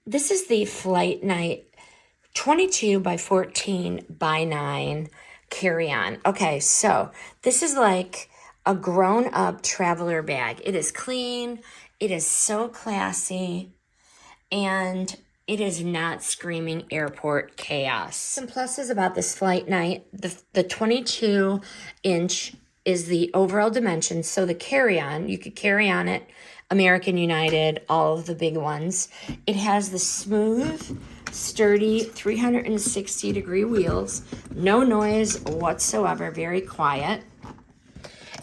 This is the Flight Night 22 by 14 by 9 carry-on. Okay, so this is like a grown-up traveler bag. It is clean, it is so classy, and it is not screaming airport chaos. Some pluses about this Flight Night. The 22-inch is the overall dimension, so the carry-on, you could carry on it, American, United, all of the big ones. It has the smooth, sturdy 360-degree wheels, no noise whatsoever, very quiet.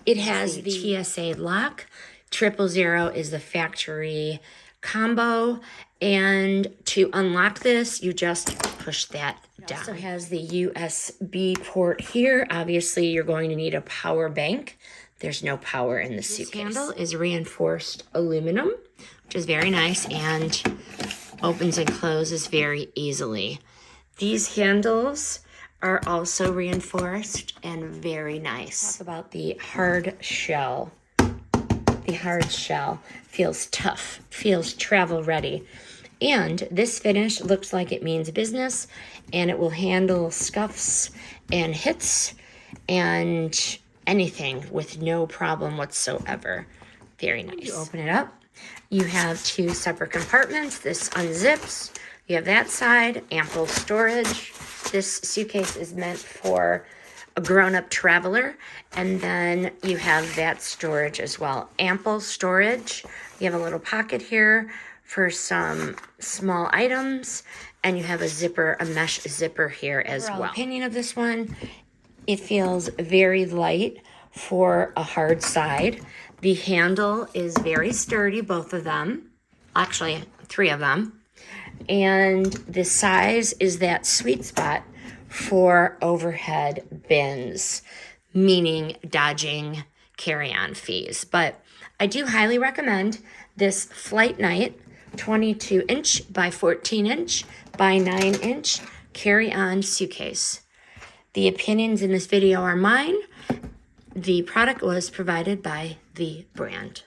It has the TSA lock. 000 is the factory combo, and to unlock this, you just push that down. It also has the USB port here. Obviously, you're going to need a power bank. There's no power in the suitcase. This handle is reinforced aluminum, which is very nice and opens and closes very easily. These handles are also reinforced and very nice. Talk about the hard shell. The hard shell feels tough, feels travel ready. And this finish looks like it means business, and it will handle scuffs and hits and anything with no problem whatsoever. Very nice. You open it up. You have two separate compartments. This unzips. You have that side, ample storage. This suitcase is meant for a grown-up traveler, and then you have that storage as well. Ample storage. You have a little pocket here for some small items, and you have a zipper, a mesh zipper here as well. Opinion of this one, it feels very light for a hard side. The handle is very sturdy, both of them. Actually, three of them. And the size is that sweet spot for overhead bins, meaning dodging carry-on fees. But I do highly recommend this Flight Night 22-inch by 14-inch by 9-inch carry-on suitcase. The opinions in this video are mine. The product was provided by the brand.